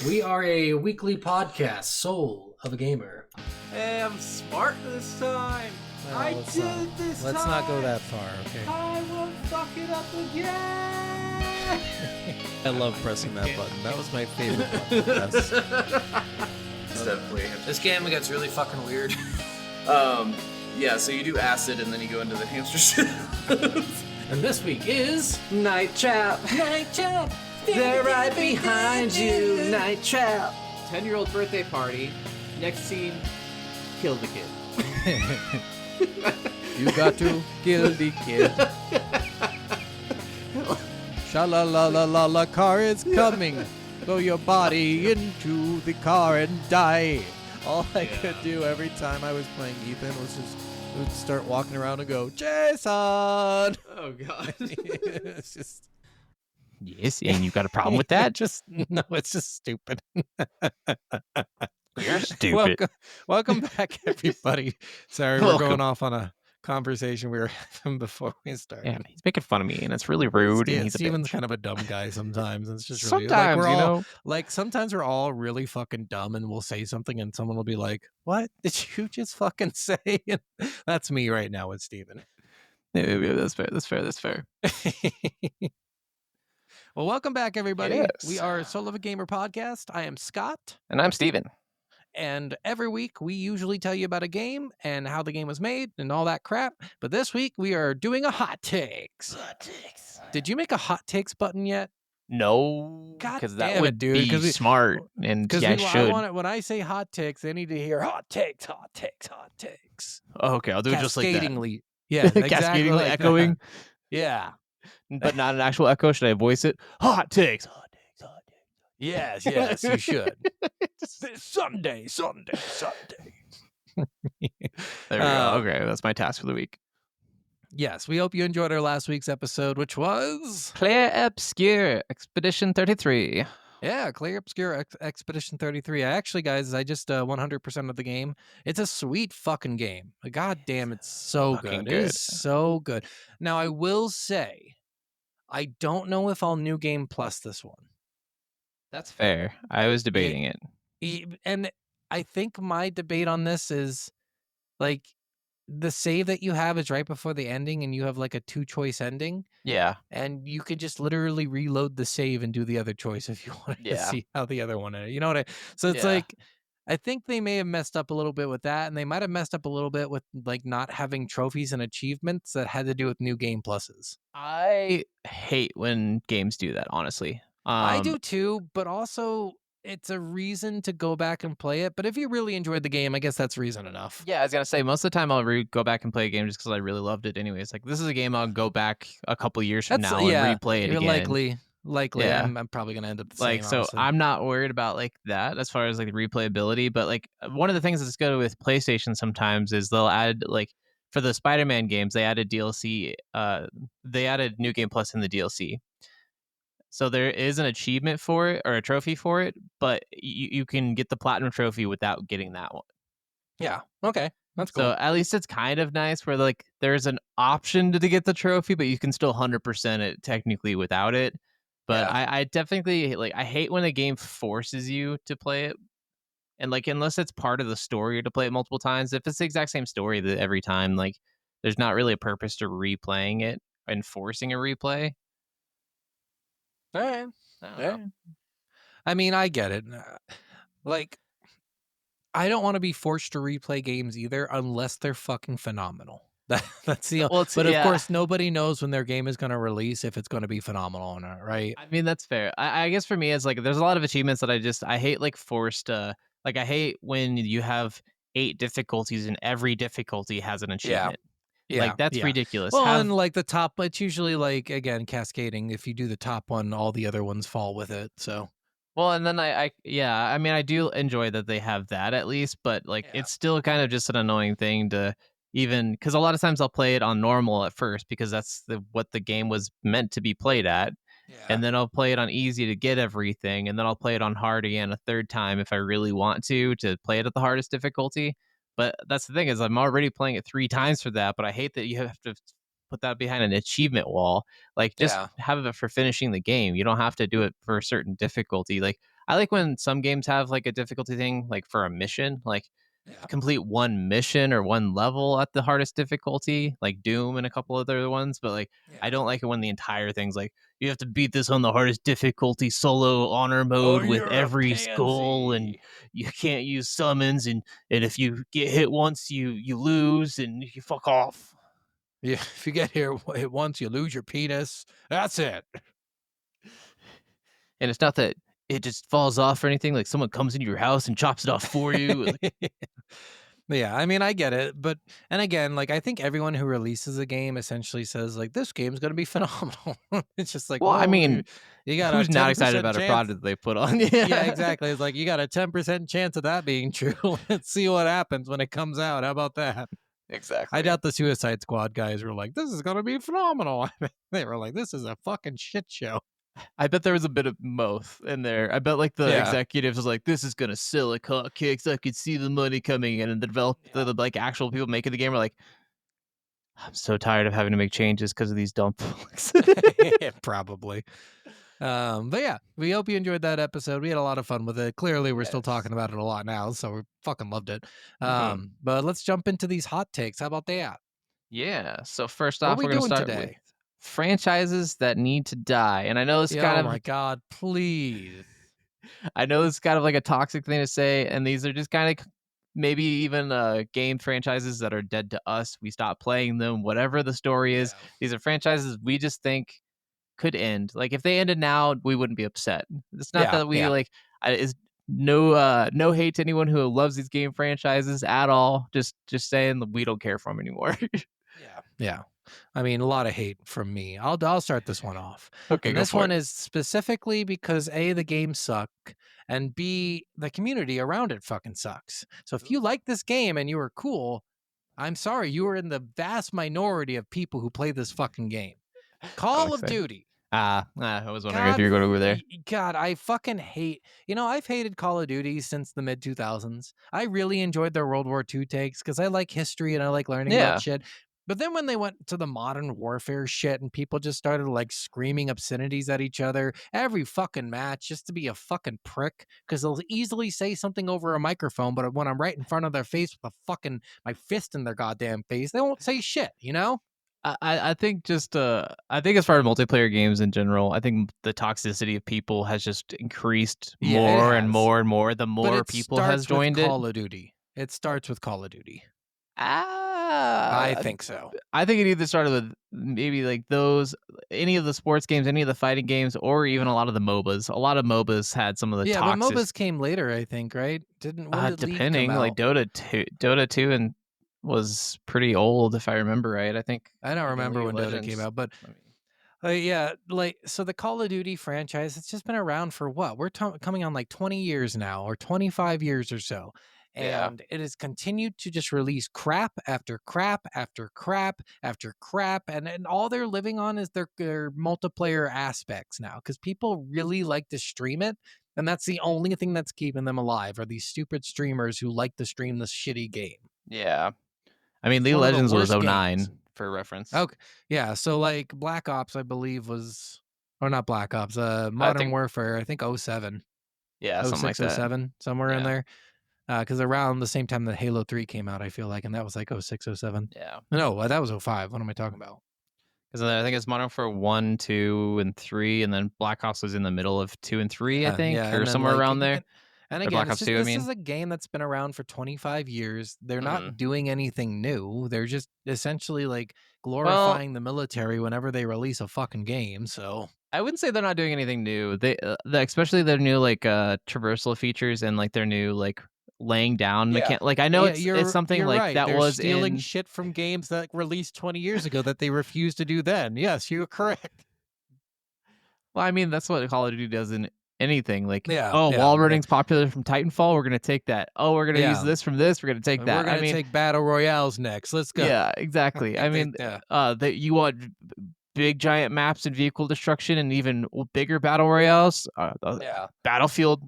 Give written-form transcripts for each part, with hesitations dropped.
We are a weekly podcast, Soul of a Gamer. Hey, I'm smart this time. Let's not go that far, okay? I won't fuck it up again. I love pressing that button. That was my favorite button. Yes. It's definitely. This game gets really fucking weird. Yeah, so you do acid and then you go into the hamster shit. And this week is Night Trap. Night Trap. They're right behind you. Night Trap. 10-year-old birthday party. Next scene, kill the kid. You got to kill the kid. Sha-la-la-la-la-la, car is coming. Throw your body into the car and die. All I could do every time I was playing Ethan was just would start walking around and go, Jason! Oh, God. It's just... Yes, and you got a problem with that? No, it's just stupid. You're stupid. Welcome back, everybody. Sorry, we're going off on a conversation we were having before we started. Yeah, he's making fun of me, and it's really rude. And he's Steven's a kind of a dumb guy sometimes. It's just really sometimes, sometimes we're all really fucking dumb, and we'll say something, and someone will be like, "What did you just fucking say?" And that's me right now with Steven. Yeah, that's fair. Well, welcome back, everybody. Yes. We are Soul of a Gamer podcast. I am Scott. And I'm Steven. And every week, we usually tell you about a game and how the game was made and all that crap. But this week, we are doing a hot takes. Hot takes. Did you make a hot takes button yet? No, God because damn that would it, dude, be smart, and yeah, I should. When I say hot takes, they need to hear hot takes, hot takes, hot takes. Oh, okay, I'll do it just like that. Cascadingly. Yeah, exactly Cascadingly like echoing. that. Yeah. But not an actual echo. Should I voice it? Hot takes. Hot takes. Hot takes. Yes, you should. Sunday. There we go. Okay, that's my task for the week. Yes, we hope you enjoyed our last week's episode, which was... Clear Obscure Expedition 33. Yeah, Clear Obscure Expedition 33. Guys, I just 100% of the game. It's a sweet fucking game. God damn, it's so Fucking good. It is so good. Now, I will say, I don't know if I'll New Game Plus this one. That's fair. I was debating it. And I think my debate on this is, like, the save that you have is right before the ending, and you have, like, a two-choice ending. Yeah. And you could just literally reload the save and do the other choice if you wanted to see how the other one ended. You know what So it's like, I think they may have messed up a little bit with that, and they might have messed up a little bit with, like, not having trophies and achievements that had to do with New Game Pluses. I hate when games do that, honestly. I do too, but also it's a reason to go back and play it. But if you really enjoyed the game, I guess that's reason enough. Yeah, I was going to say, most of the time I'll go back and play a game just because I really loved it anyways. Like, this is a game I'll go back a couple years from now and replay it again. Likely. Yeah. I'm probably going to end up the same, like, so honestly. I'm not worried about, like, that as far as, like, the replayability. But, like, one of the things that's good with PlayStation sometimes is they'll add, like, for the Spider-Man games, they added DLC. They added New Game Plus in the DLC. So there is an achievement for it or a trophy for it, but you can get the platinum trophy without getting that one. Yeah. Okay. That's cool. So at least it's kind of nice where, like, there's an option to get the trophy, but you can still 100% it technically without it. But I definitely, like, I hate when a game forces you to play it. And, like, unless it's part of the story to play it multiple times, if it's the exact same story every time, like, there's not really a purpose to replaying it and forcing a replay. All right. I mean, I get it. Like, I don't want to be forced to replay games either unless they're fucking phenomenal. That's the but of course nobody knows when their game is going to release if it's going to be phenomenal or not, right? I mean, that's fair. I guess for me, it's like there's a lot of achievements that I hate, like, forced. Like, I hate when you have 8 difficulties and every difficulty has an achievement. Yeah, like, that's ridiculous. Well, and, like, the top, it's usually, like, again, cascading. If you do the top one, all the other ones fall with it. So, well, and then I mean, I do enjoy that they have that at least, but, like, it's still kind of just an annoying thing to even, because a lot of times I'll play it on normal at first because that's what the game was meant to be played at. And then I'll play it on easy to get everything, and then I'll play it on hard again a third time if I really want to play it at the hardest difficulty. But that's the thing is I'm already playing it 3 times for that, but I hate that you have to put that behind an achievement wall. Like, just have it for finishing the game. You don't have to do it for a certain difficulty. Like, I like when some games have like a difficulty thing, like for a mission, like complete one mission or one level at the hardest difficulty, like Doom and a couple other ones. But like, I don't like it when the entire thing's like, you have to beat this on the hardest difficulty solo honor mode with every skull, and you can't use summons, and if you get hit once, you lose, and you fuck off. Yeah, if you get hit once, you lose your penis. That's it. And it's not that it just falls off or anything. Like someone comes into your house and chops it off for you. Yeah, I mean, I get it, and again, like, I think everyone who releases a game essentially says, like, this game's going to be phenomenal. It's just like, well, I mean, you got who's not excited 10% about a chance. product they put on? Yeah, exactly. It's like, you got a 10% chance of that being true. Let's see what happens when it comes out. How about that? Exactly. I doubt the Suicide Squad guys were like, this is going to be phenomenal. They were like, this is a fucking shit show. I bet there was a bit of both in there. I bet like the executives was like, this is gonna sell like hotcakes. I could see the money coming in, and the like actual people making the game are like, I'm so tired of having to make changes because of these dumb books. Probably. But yeah, we hope you enjoyed that episode. We had a lot of fun with it. Clearly, we're still talking about it a lot now, so we fucking loved it. But let's jump into these hot takes. How about that? Yeah. So first What off, we we're gonna doing start today? with franchises that need to die, and I know it's kind Oh of my god, please. I know it's kind of like a toxic thing to say, and these are just kind of maybe even game franchises that are dead to us. We stop playing them, whatever the story is. These are franchises we just think could end. Like if they ended now, we wouldn't be upset. It's not that we like. Is no hate to anyone who loves these game franchises at all. Just saying that we don't care for them anymore. Yeah. I mean, a lot of hate from me. I'll start this one off. Okay, And go this for one it. is specifically because A, the games suck, and B, the community around it fucking sucks. So if you like this game and you were cool, I'm sorry, you were in the vast minority of people who play this fucking game. Call of Duty. I was wondering if you were going over there. God, I fucking hate. I've hated Call of Duty since the mid 2000s. I really enjoyed their World War II takes because I like history and I like learning about shit. But then when they went to the modern warfare shit and people just started like screaming obscenities at each other every fucking match just to be a fucking prick, because they'll easily say something over a microphone, but when I'm right in front of their face with my fist in their goddamn face, they won't say shit, I think I think as far as multiplayer games in general, I think the toxicity of people has just increased more and more and more the more people has joined it. Call of Duty. It starts with Call of Duty. I think so. I think it either started with maybe like any of the sports games, any of the fighting games, or even a lot of the MOBAs. A lot of MOBAs had some of the but MOBAs came later, I think, right? When did depending, League come like out? Dota 2 and was pretty old if I remember right. I think I don't remember when Dota came out, but so the Call of Duty franchise, it's just been around for what? We're coming on like 20 years now, or 25 years or so. And it has continued to just release crap after crap after crap after crap. And all they're living on is their multiplayer aspects now, because people really like to stream it. And that's the only thing that's keeping them alive, are these stupid streamers who like to stream this shitty game. Yeah. I mean, League of Legends was 09 for reference. Okay. Yeah. So like Black Ops, I believe or not Black Ops, Modern Warfare, I think 07. Yeah, something like that. 07, somewhere in there. Because around the same time that Halo 3 came out, I feel like, and that was like 06, 07. Yeah. No, that was 05. What am I talking about? Because I think it's Modern Warfare 1, 2, and 3, and then Black Ops was in the middle of 2 and 3, I think, or somewhere around there. And again, this is a game that's been around for 25 years. They're not doing anything new. They're just essentially like glorifying the military whenever they release a fucking game. So I wouldn't say they're not doing anything new. They, especially their new like traversal features and like their new like laying down mechanic. Like I know it's something like right. that They're was stealing shit from games that released 20 years ago that they refused to do then. Yes, you're correct. Well, I mean, that's what Call of Duty does in anything. Like, wall running's popular from Titanfall. We're gonna take that. Oh, we're gonna use this from this. We're gonna take that. We're gonna take battle royales next. Let's go. Yeah, exactly. I mean, that you want big giant maps and vehicle destruction and even bigger battle royales. Battlefield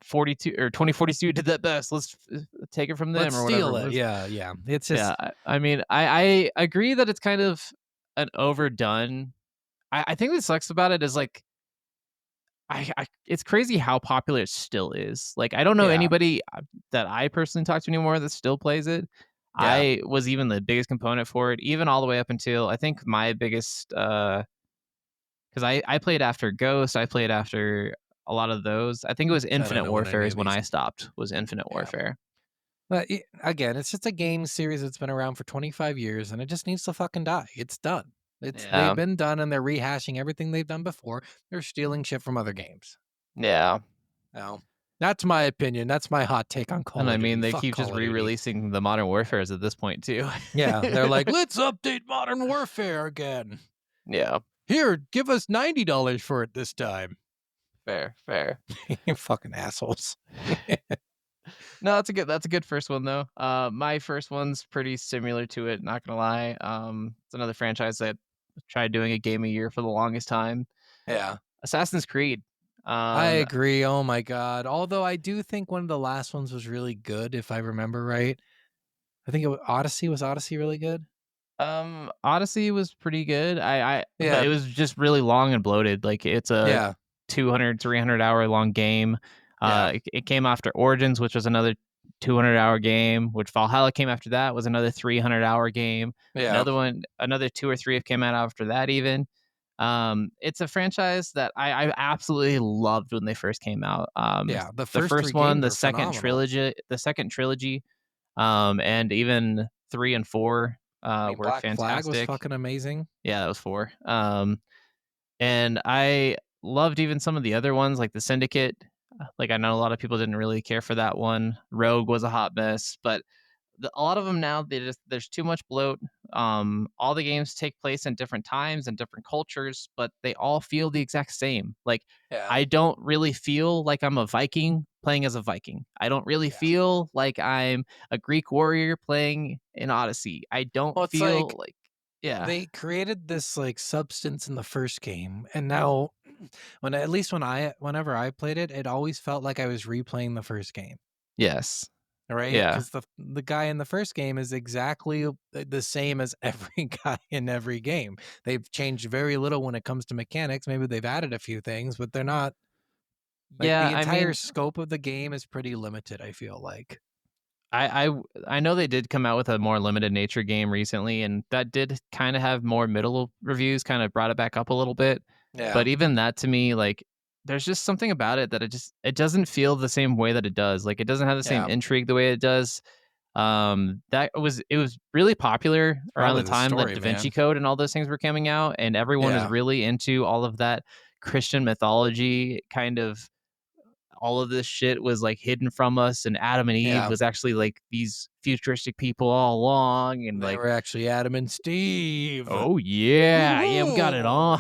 42 or 2042 did that best. Let's take it from them or whatever. Steal it. Yeah. It's just. I mean, I agree that it's kind of an overdone. I think what sucks about it is like, it's crazy how popular it still is. Like, I don't know Yeah. anybody that I personally talk to anymore that still plays it. Yeah. I was even the biggest component for it, even all the way up until I think my biggest, because I played after Ghost, I played after a lot of those. I think it was don't Infinite know what Warfare any is of when these- I stopped. Was Infinite Yeah. Warfare? But again, it's just a game series that's been around for 25 years, and it just needs to fucking die. It's done. Yeah. They've been done, and they're rehashing everything they've done before. They're stealing shit from other games. Yeah. Now, that's my opinion. That's my hot take on Call And of I Duty. mean, they Fuck keep Call just of Duty. re-releasing the Modern Warfares at this point too. Yeah, they're like, let's update Modern Warfare again. Yeah. Here, give us $90 for it this time. Fair. You fucking assholes. No, that's a good first one though. My first one's pretty similar to it, not gonna lie. It's another franchise that tried doing a game a year for the longest time. Yeah. Assassin's Creed. I agree. Oh my god. Although I do think one of the last ones was really good, if I remember right. I think it was Odyssey. Was Odyssey really good? Odyssey was pretty good. Yeah. But it was just really long and bloated. Like, it's a Yeah. 200, 300 hour long game. Yeah. It came after Origins, which was another 200-hour game, which Valhalla came after that, was another 300-hour game. Yeah. Another one, another 2 or 3 have came out after that even. It's a franchise that I absolutely loved when they first came out. Yeah. The three first one, games the are second trilogy, and even 3 and 4 were Black Flag was fantastic. fucking amazing. Yeah, that was 4. And I loved even some of the other ones, like the Syndicate. Like, I know a lot of people didn't really care for that one. Rogue was a hot mess, but a lot of them now, there's too much bloat. All the games take place in different times and different cultures, but they all feel the exact same. Like, Yeah. I don't really feel like I'm a Viking playing as a Viking. I don't really feel like I'm a Greek warrior playing in Odyssey. I don't Well, it's feel like, yeah. They created this like substance in the first game, and now whenever I played it, it always felt like I was replaying the first game. Yes. Right? Yeah. Because the guy in the first game is exactly the same as every guy in every game. They've changed very little when it comes to mechanics. Maybe they've added a few things, but they're not. Like, Yeah, the I entire mean, scope of the game is pretty limited, I feel like. I know they did come out with a more limited nature game recently, and that did kind of have more middle reviews, kind of brought it back up a little bit. Yeah. But even that, to me, like, there's just something about it that it doesn't feel the same way that it does. Like, it doesn't have the same intrigue the way it does. It was really popular around Probably the the time story, that Da Vinci man. Code and all those things were coming out, and everyone is Yeah. really into all of that Christian mythology kind of. All of this shit was like hidden from us, and Adam and Eve Yeah. was actually like these futuristic people all along, and They like, were actually Adam and Steve. oh yeah, we got it on.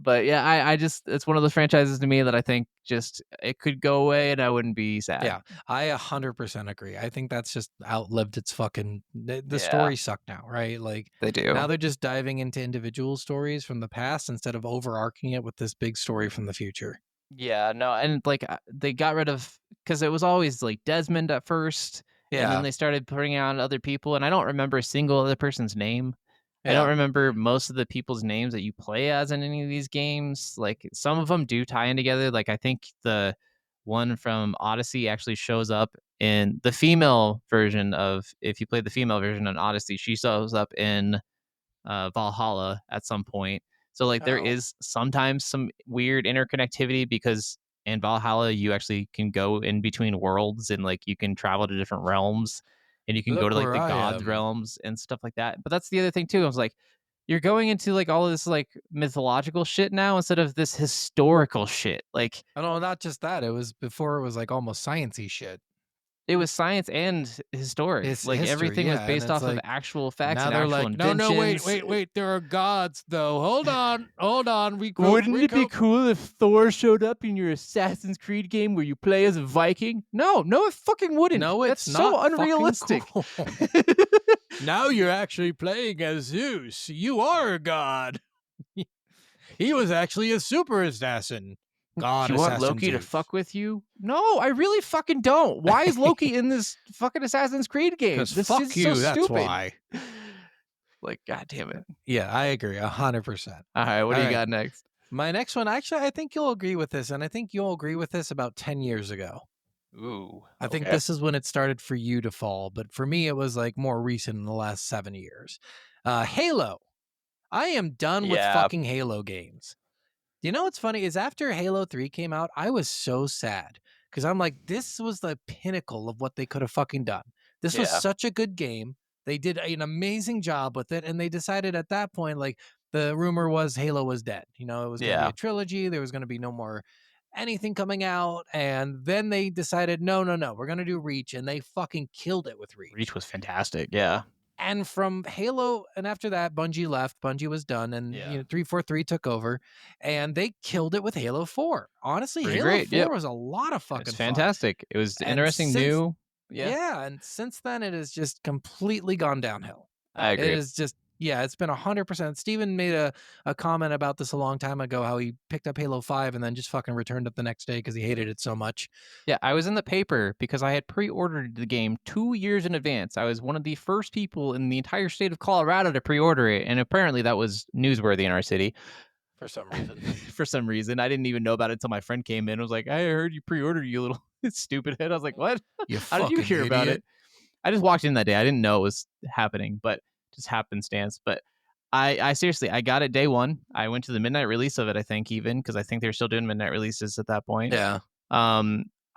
But yeah, I just, it's one of those franchises to me that I think just it could go away and I wouldn't be sad. Yeah, I 100% agree. I think that's just outlived its fucking. The Yeah. stories suck now, right? Like, They do. now they're just diving into individual stories from the past instead of overarching it with this big story from the future. Yeah, no, and like they got rid of, because it was always like Desmond at first, and then they started putting out other people, and I don't remember a single other person's name. I don't remember most of the people's names that you play as in any of these games. Like, some of them do tie in together. Like, I think the one from Odyssey actually shows up in the female version of, if you play the female version on Odyssey, she shows up in Valhalla at some point. So like, there is sometimes some weird interconnectivity, because in Valhalla you actually can go in between worlds, and like you can travel to different realms, and you can go Look to like where the I gods am. realms and stuff like that. But that's the other thing too. I was like, you're going into like all of this like mythological shit now instead of this historical shit. Like, Oh, no, not just that. It was before, it was like almost sciencey shit. it was science and historic. It's Like, history, everything was yeah, and based it's off of like, actual facts now and they're actual like, inventions. no, wait. There are gods, though. Hold on. Wouldn't it be cool if Thor showed up in your Assassin's Creed game where you play as a Viking? No, it fucking wouldn't. No, it's That's not so fucking unrealistic. cool. Now you're actually playing as Zeus. You are a god. He was actually a super assassin. God, You want assassin Loki to Zeus. fuck with you? No, I really fucking don't. Why is Loki in this fucking Assassin's Creed game? 'Cause This fuck is you, so that's stupid. why. Like, god damn it. Yeah, I agree 100%. All right, what do you All right. got next? My next one, actually, I think you'll agree with this, and I think you'll agree with this about 10 years ago. Ooh. I think this is when it started for you to fall, but for me, it was like more recent in the last 7 years. Halo. I am done with fucking Halo games. You know what's funny is after Halo 3 came out, I was so sad because I'm like, this was the pinnacle of what they could have fucking done. This was such a good game. They did an amazing job with it, and they decided at that point, like, the rumor was Halo was dead. You know, it was going to be a trilogy. There was going to be no more anything coming out. And then they decided, no, we're going to do Reach. And they fucking killed it with Reach. Reach was fantastic. Yeah. And from Halo, and after that, Bungie left. Bungie was done, and 343 took over, and they killed it with Halo 4. Honestly, Pretty Halo great, 4 was a lot of fucking It's fantastic. It was interesting, new. Yeah, and since then, it has just completely gone downhill. I agree. It is just, it's been 100%. Steven made a comment about this a long time ago, how he picked up Halo 5 and then just fucking returned it the next day because he hated it so much. Yeah, I was in the paper because I had pre-ordered the game 2 years in advance. I was one of the first people in the entire state of Colorado to pre-order it, and apparently that was newsworthy in our city. For some reason. For some reason. I didn't even know about it until my friend came in and was like, I heard you pre-ordered, you little stupid head. I was like, what? How did you hear about it? I just walked in that day. I didn't know it was happening, but just happenstance. But I seriously, I got it day one. I went to the midnight release of it, I think, even, because I think they're still doing midnight releases at that point. Yeah.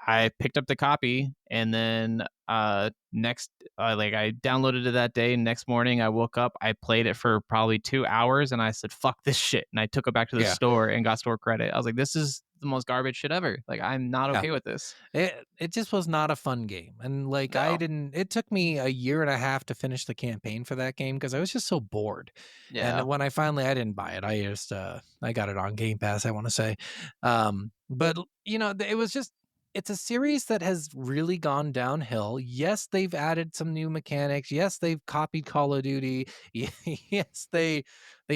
I picked up the copy, and then I downloaded it that day. And next morning I woke up, I played it for probably 2 hours, and I said, fuck this shit. And I took it back to the store and got store credit. I was like, this is the most garbage shit ever. Like, I'm not okay with this. It just was not a fun game. And like, it took me a year and a half to finish the campaign for that game because I was just so bored. Yeah. And when I didn't buy it, I just, I got it on Game Pass, I want to say. But you know, it was just, it's a series that has really gone downhill. Yes, they've added some new mechanics. Yes, they've copied Call of Duty. Yes, they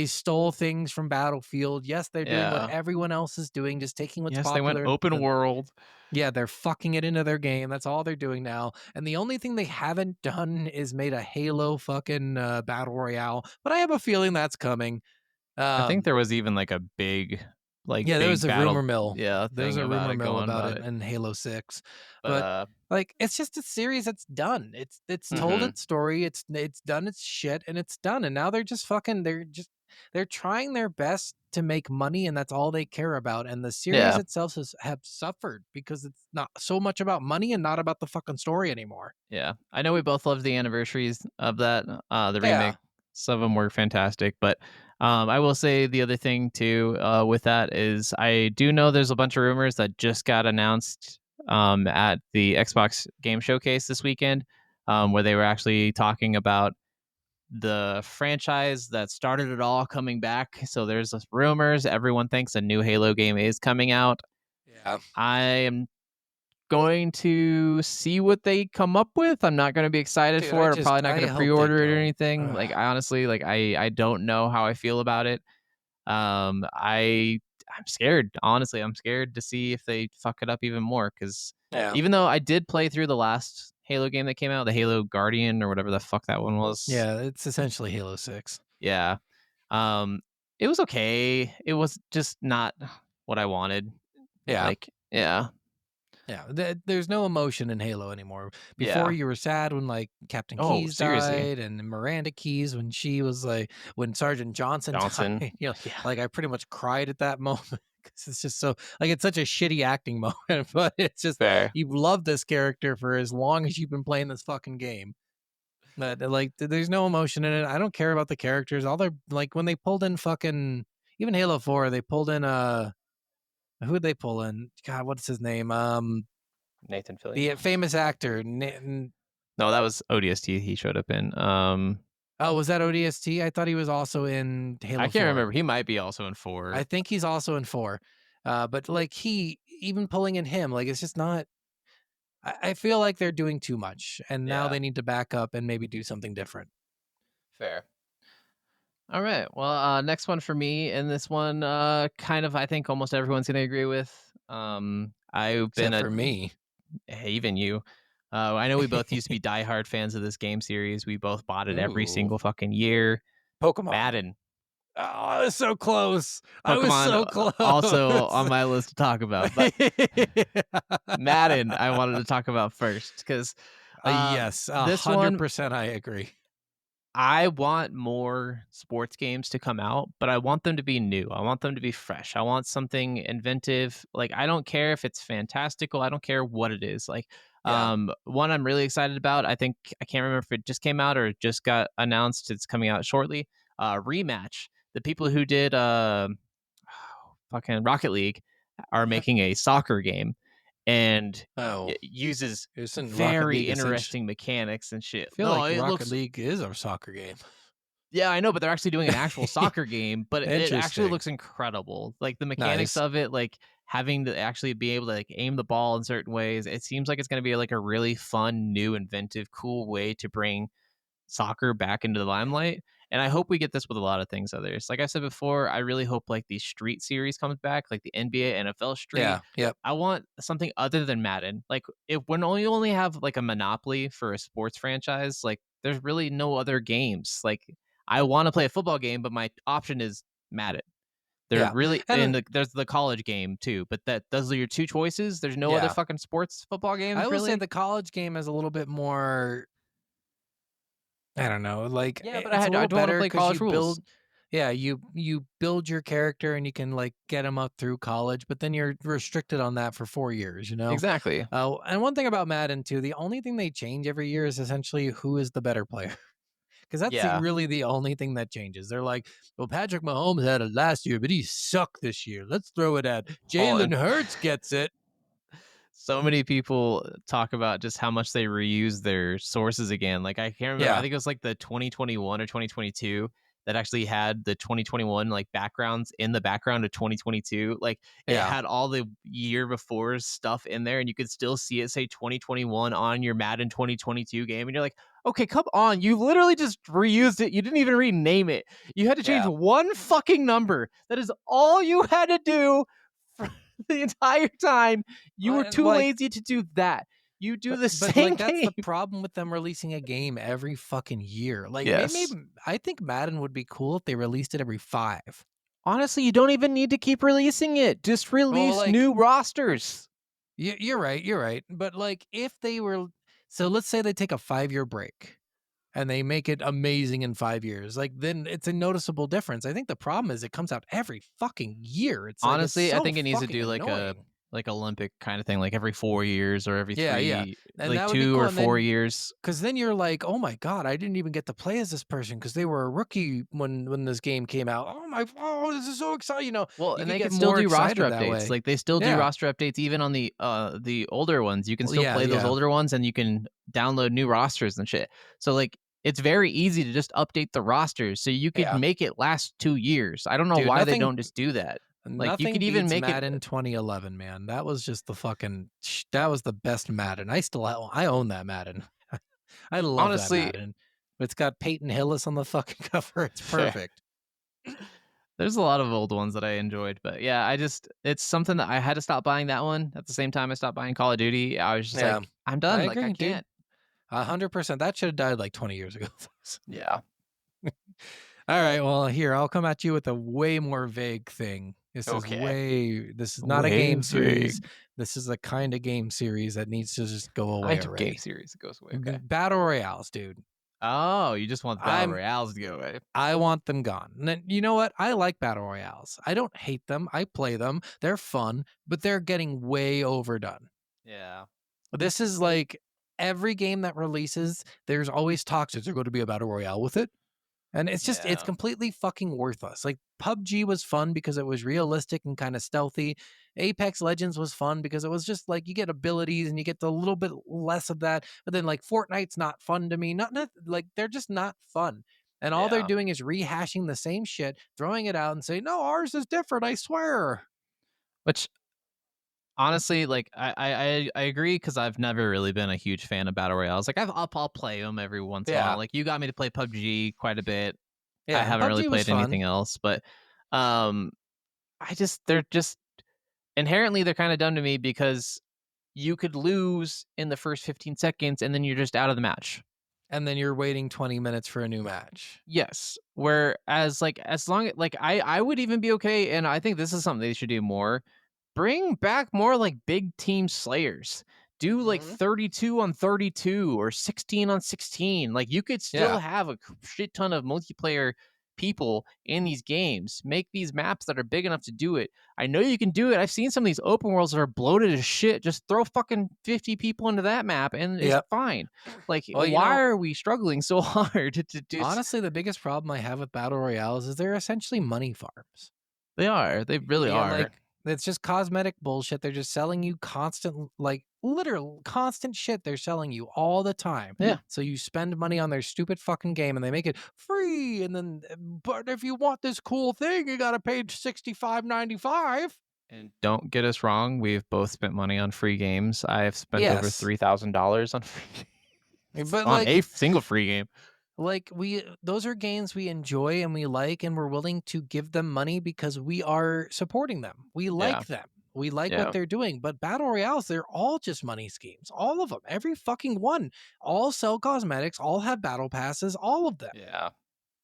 stole things from Battlefield. Yes, they're doing what everyone else is doing, just taking what's popular. Yes, they went open world. Yeah, they're fucking it into their game. That's all they're doing now. And the only thing they haven't done is made a Halo fucking battle royale. But I have a feeling that's coming. I think there was even like a big... there was a rumor mill. Yeah, there was a rumor mill about it in Halo 6. But like, it's just a series that's done. It's told its story. It's done its shit, and it's done. And now they're just fucking. They're trying their best to make money, and that's all they care about. And the series itself have suffered because it's not so much about money and not about the fucking story anymore. Yeah, I know we both loved the anniversaries of that. The remake. Some of them were fantastic, but I will say the other thing too with that is I do know there's a bunch of rumors that just got announced at the Xbox Game Showcase this weekend, where they were actually talking about the franchise that started it all coming back. So there's this rumors. Everyone thinks a new Halo game is coming out. Yeah, I am going to see what they come up with. I'm not going to be excited for it. I'm probably not going to pre-order it or anything. Like, honestly, like I don't know how I feel about it. I'm scared. Honestly, I'm scared to see if they fuck it up even more. Because even though I did play through the last Halo game that came out, the Halo Guardian or whatever the fuck that one was. Yeah, it's essentially Halo 6. Yeah. It was okay. It was just not what I wanted. Yeah. Yeah. Yeah, there's no emotion in Halo anymore. Before you were sad when like Captain Keyes died, and Miranda Keyes when she was like when Sergeant Johnson died. You know, like I pretty much cried at that moment because it's just so like it's such a shitty acting moment. But it's just you love this character for as long as you've been playing this fucking game. But like, there's no emotion in it. I don't care about the characters. All they're like when they pulled in fucking even Halo 4, they pulled in who would they pull in? God, what's his name? Nathan Fillion. The famous actor. No, that was ODST. He showed up in. Oh, was that ODST? I thought he was also in Halo. I can't remember. He might be also in 4. I think he's also in 4. But like even pulling in him, like it's just not. I feel like they're doing too much, and now they need to back up and maybe do something different. Fair. All right. Well, next one for me, and this one, kind of, I think almost everyone's going to agree with. I've been for me, even you. I know we both used to be diehard fans of this game series. We both bought it every single fucking year. Pokémon. Madden. Oh, I was so close. I was Pokemon so close. also on my list to talk about, but Madden I wanted to talk about first because yes, this one 100% I agree. I want more sports games to come out, but I want them to be new. I want them to be fresh. I want something inventive. Like I don't care if it's fantastical. I don't care what it is. Like Yeah. one I'm really excited about. I think I can't remember if it just came out or it just got announced. It's coming out shortly. Rematch. The people who did fucking Rocket League are making a soccer game and Oh, it uses isn't Rocket very League interesting mechanics and shit. I feel No, like it Rocket looks League is a soccer game. yeah, I know, but they're actually doing an actual soccer game, but it actually Interesting. looks incredible. Like the mechanics Nice. of it, like having to actually be able to like aim the ball in certain ways. It seems like it's going to be like a really fun, new, inventive, cool way to bring soccer back into the limelight. And I hope we get this with a lot of things others. Like I said before, I really hope like the Street series comes back, like the NBA, NFL Street. Yeah. Yep. I want something other than Madden. Like if when you only have like a monopoly for a sports franchise, like there's really no other games. Like I want to play a football game, but my option is Madden. They're Yeah. really And there's the college game too, but those are your two choices. There's no other Yeah. fucking sports football games. I will really? say the college game is a little bit more. I don't know. Like Yeah, but it's a I little don't want to better play because college you rules. build. Yeah, you build your character and you can like get them up through college, but then you're restricted on that for 4 years. You know. Exactly. And one thing about Madden too, the only thing they change every year is essentially who is the better player. Because that's Yeah. really the only thing that changes. They're like, well, Patrick Mahomes had it last year, but he sucked this year. Let's throw it at Jalen Hurts gets it. So many people talk about just how much they reuse their sources again. Like I can't remember. Yeah. I think it was like the 2021 or 2022 that actually had the 2021 like backgrounds in the background of 2022. Like it Yeah. had all the year before stuff in there, and you could still see it say 2021 on your Madden 2022 game, and you're like, okay, come on, you literally just reused it. You didn't even rename it. You had to change Yeah. one fucking number. That is all you had to do for the entire time. You were too lazy to do that. You do the same like that's game. the problem with them releasing a game every fucking year. Like Yes. maybe I think Madden would be cool if they released it every 5. Honestly, you don't even need to keep releasing it. Just release like- new rosters. You're right. But like if they were, so let's say they take a 5-year break and they make it amazing in 5 years, like then it's a noticeable difference. I think the problem is it comes out every fucking year. It's like, Honestly, it's I so think it needs to fucking do like annoying. like Olympic kind of thing, like every 4 years or every Yeah, 3, yeah. And like that would be 2 cool, or and 4 then- years. Because then you're like, oh my god, I didn't even get to play as this person because they were a rookie when this game came out. Oh, this is so exciting! You know, Well, you and could they get can still more do roster excited that way. updates. Like they still do Yeah. roster updates even on the older ones. You can Well, still yeah, play those yeah. older ones, and you can download new rosters and shit. So like it's very easy to just update the rosters, so you could Yeah. make it last 2 years. I don't know Dude, why they nothing- don't just do that. Like, you Nothing could even beats make it- Madden 2011, man. That was just the fucking. That was the best Madden. I own that Madden. I love Honestly- that Madden. It's got Peyton Hillis on the fucking cover. It's perfect. There's a lot of old ones that I enjoyed, but yeah, it's something that I had to stop buying that one. At the same time I stopped buying Call of Duty. I was just Yeah. like, I'm done. I Like I agree, dude. can't. 100%. That should have died like 20 years ago. Yeah. All right, well, here, I'll come at you with a way more vague thing. This Okay. this is not a Way game series. vague. This is a kind of game series that needs to just go away Kind of already. game series that goes away. Okay. Battle Royales, dude. Oh, you just want the battle I'm- royales to go away. I want them gone. And then, you know what? I like Battle Royales. I don't hate them. I play them. They're fun, but they're getting way overdone. Yeah. This is like every game that releases, there's always talks. Is there going to be a Battle Royale with it? And it's just, it's Yeah. completely fucking worthless. Like PUBG was fun because it was realistic and kind of stealthy. Apex Legends was fun because it was just like you get abilities and you get a little bit less of that. But then like Fortnite's not fun to me. Not like they're just not fun. And all they're Yeah. doing is rehashing the same shit, throwing it out and say, no, ours is different. I swear. Which honestly, like I agree because I've never really been a huge fan of battle royales. Like I'll play them every once in a Yeah. while. Like you got me to play PUBG quite a bit. I Yeah, haven't really PUBG was played anything else, but they're just inherently they're kind of dumb to me because you could lose in the first 15 seconds and then you're just out of the match. And then you're waiting 20 minutes for a new match. Yes. Whereas like as long like I would even be okay, and I think this is something they should do more. Bring back more like big team slayers. Do like 32 on 32 or 16 on 16. Like you could still have a shit ton of multiplayer people in these games. Make these maps that are big enough to do it. I know you can do it. I've seen some of these open worlds that are bloated as shit. Just throw fucking 50 people into that map and it's fine. Like, Well, why are we struggling so hard to do? Honestly, the biggest problem I have with battle royales is they're essentially money farms. They are. They really are. Like, it's just cosmetic bullshit. They're just selling you constant, like literal constant shit. They're selling you all the time. Yeah. So you spend money on their stupid fucking game and they make it free. And then, but if you want this cool thing, you got to pay $65.95. And don't get us wrong. We've both spent money on free games. I have spent over $3,000 on free games. But on like, a single free game. Like those are games we enjoy and we like, and we're willing to give them money because we are supporting them. We like them. We like what they're doing. But battle royales, they're all just money schemes. All of them. Every fucking one. All sell cosmetics. All have battle passes. All of them. Yeah.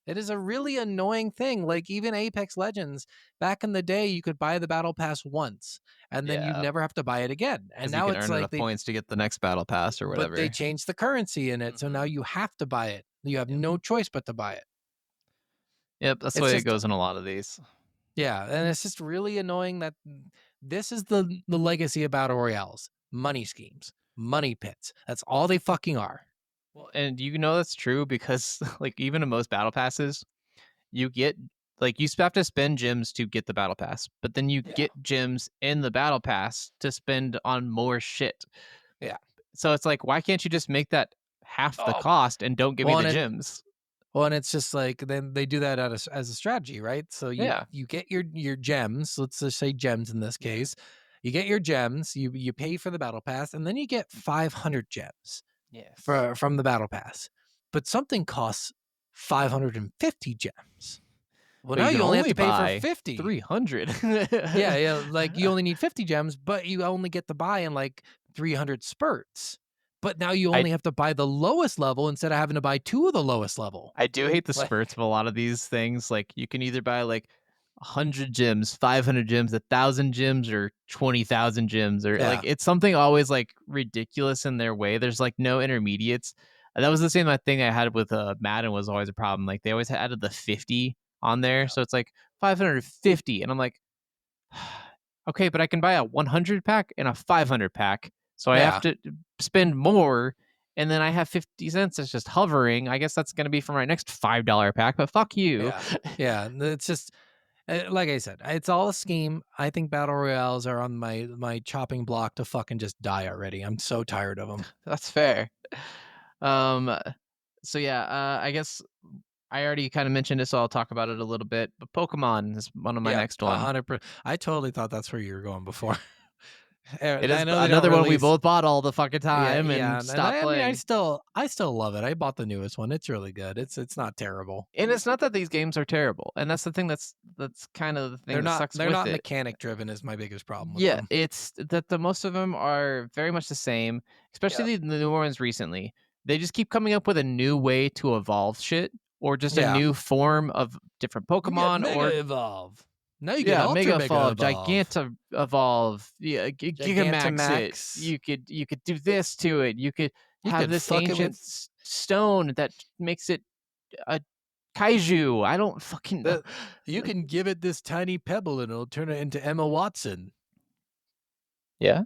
It is a really annoying thing. Like even Apex Legends, back in the day, you could buy the battle pass once, and then you never have to buy it again. And now it's like points to get the next battle pass or whatever. But they changed the currency in it, so now you have to buy it. You have no choice but to buy it. Yep, that's the way it goes in a lot of these. Yeah, and it's just really annoying that this is the legacy of battle royales: money schemes, money pits. That's all they fucking are. Well, and you know that's true because like even in most battle passes, you get like you have to spend gems to get the battle pass, but then you get gems in the battle pass to spend on more shit. Yeah. So it's like, why can't you just make that half the cost and don't give me the gems? Well, and it's just like then they do that as a strategy, right? So you get your gems. Let's just say gems in this case. You get your gems. You pay for the battle pass, and then you get 500 gems. Yes. From the battle pass, but something costs 550 gems. Well, now you only have to pay for 50. 300. yeah, like you only need 50 gems, but you only get to buy in like 300 spurts. But now you only have to buy the lowest level instead of having to buy two of the lowest level. I do hate the spurts of a lot of these things. Like you can either buy like 100 gems, 500 gems, 1,000 gems, or 20,000 gems, or like it's something always like ridiculous in their way. There's like no intermediates. That was the same thing I had with Madden was always a problem. Like they always added the 50 on there, so it's like 550, and I'm like, okay, but I can buy a 100 pack and a 500 pack, so I have to spend more. And then I have 50 cents that's just hovering. I guess that's going to be for my next $5 pack, but fuck you. Yeah, it's just, like I said, it's all a scheme. I think battle royales are on my chopping block to fucking just die already. I'm so tired of them. That's fair. So yeah, I guess I already kind of mentioned it, so I'll talk about it a little bit. But Pokemon is one of my next one. 100%. I totally thought that's where you were going before. It is another one we both bought all the fucking time and stopped playing. I still love it. I bought the newest one. It's really good. It's not terrible. And it's not that these games are terrible. And that's the thing that's kind of the thing that sucks with it. They're not mechanic driven is my biggest problem with them. It's that the most of them are very much the same, especially the newer ones recently. They just keep coming up with a new way to evolve shit, or just a new form of different Pokemon, or evolve. Now you get Mega Evolve, Giganta Evolve, Gigamax it. You could do this to it. You could have this ancient stone that makes it a kaiju. I don't fucking know. You can give it this tiny pebble and it'll turn it into Emma Watson. Yeah.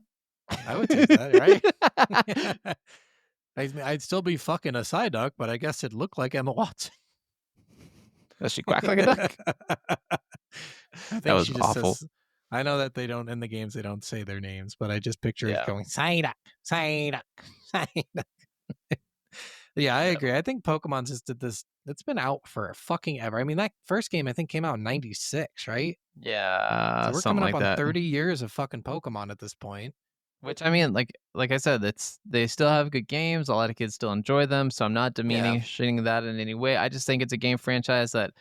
I would take that, right? I'd still be fucking a Psyduck, but I guess it'd look like Emma Watson. Does she quack like a duck? That was awful. I know that they don't, in the games, they don't say their names, but I just picture it going, Psyduck, Psyduck, Psyduck. Yeah, I agree. I think Pokemon just did this. It's been out for fucking ever. I mean, that first game, I think, came out in 96, right? Yeah, so we're coming up on 30 years of fucking Pokemon at this point. Which, I mean, like I said, they still have good games. A lot of kids still enjoy them, so I'm not diminishing that in any way. I just think it's a game franchise that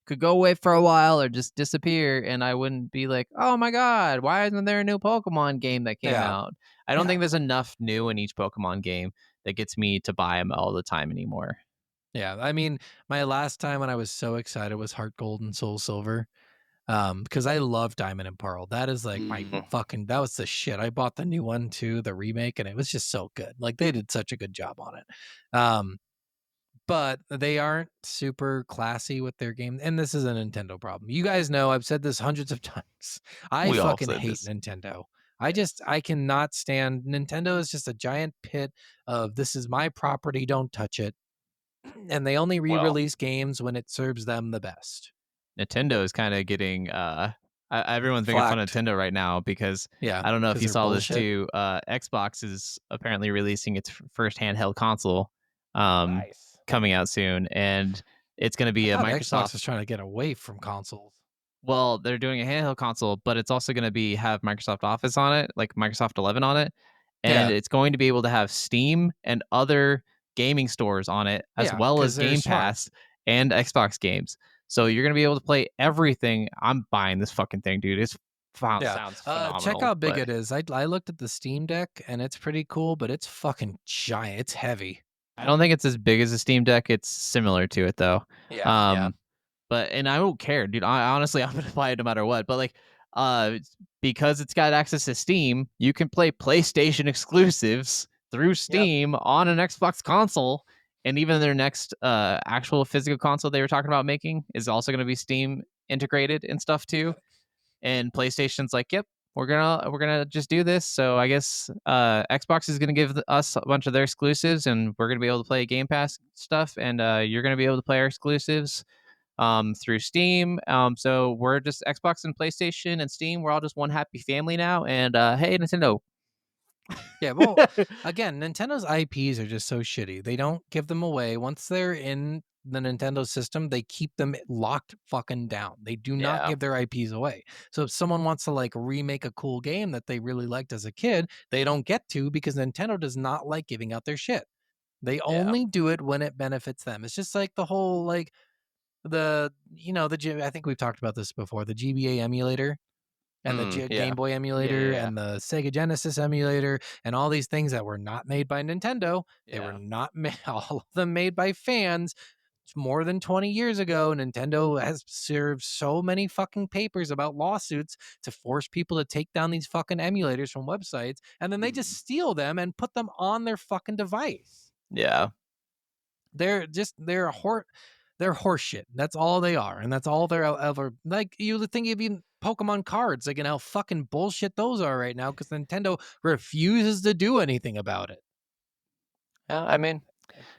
could go away for a while or just disappear, and I wouldn't be like, oh my god, why isn't there a new Pokemon game that came out? I don't think there's enough new in each Pokemon game that gets me to buy them all the time anymore. Yeah, I mean, my last time when I was so excited was Heart Gold and Soul Silver. Because I love Diamond and Pearl. That is like my fucking, that was the shit. I bought the new one too, the remake, and it was just so good. Like they did such a good job on it. But they aren't super classy with their game. And this is a Nintendo problem. You guys know I've said this hundreds of times. I We all fucking said hate this. Nintendo. I cannot stand Nintendo is just a giant pit of this is my property, don't touch it. And they only re-release games when it serves them the best. Nintendo is kind of getting everyone's making fun of Nintendo right now because I don't know if you saw this too. Xbox is apparently releasing its first handheld console coming out soon, and it's going to be a Microsoft. Xbox is trying to get away from consoles. Well, they're doing a handheld console, but it's also going to have Microsoft Office on it, like Microsoft 11 on it, and it's going to be able to have Steam and other gaming stores on it, as well as Game Pass and Xbox games. So you're gonna be able to play everything. I'm buying this fucking thing, dude. It sounds phenomenal. Check how big it is. I looked at the Steam Deck and it's pretty cool, but it's fucking giant. It's heavy. I don't think it's as big as a Steam Deck. It's similar to it though. Yeah. But I don't care, dude. Honestly, I'm gonna buy it no matter what. But like, because it's got access to Steam, you can play PlayStation exclusives through Steam on an Xbox console. And even their next actual physical console they were talking about making is also going to be Steam integrated and stuff too. And PlayStation's like, yep, we're gonna just do this. So I guess Xbox is going to give us a bunch of their exclusives, and we're going to be able to play Game Pass stuff, and you're going to be able to play our exclusives through Steam. So we're just Xbox and PlayStation and Steam. We're all just one happy family now. And hey, Nintendo. Yeah, well, again, Nintendo's IPs are just so shitty. They don't give them away. Once they're in the Nintendo system, they keep them locked fucking down. They do not give their IPs away. So if someone wants to like remake a cool game that they really liked as a kid, they don't get to because Nintendo does not like giving out their shit. They only do it when it benefits them. It's just like the whole like I think we've talked about this before, the GBA emulator. And the Game Boy emulator and the Sega Genesis emulator and all these things that were not made by Nintendo. They were not all of them made by fans. It's more than 20 years ago. Nintendo has served so many fucking papers about lawsuits to force people to take down these fucking emulators from websites. And then they just steal them and put them on their fucking device. Yeah. They're horseshit. That's all they are. And that's all they're ever like. You would think even Pokemon cards, like, how fucking bullshit those are right now because Nintendo refuses to do anything about it. I mean,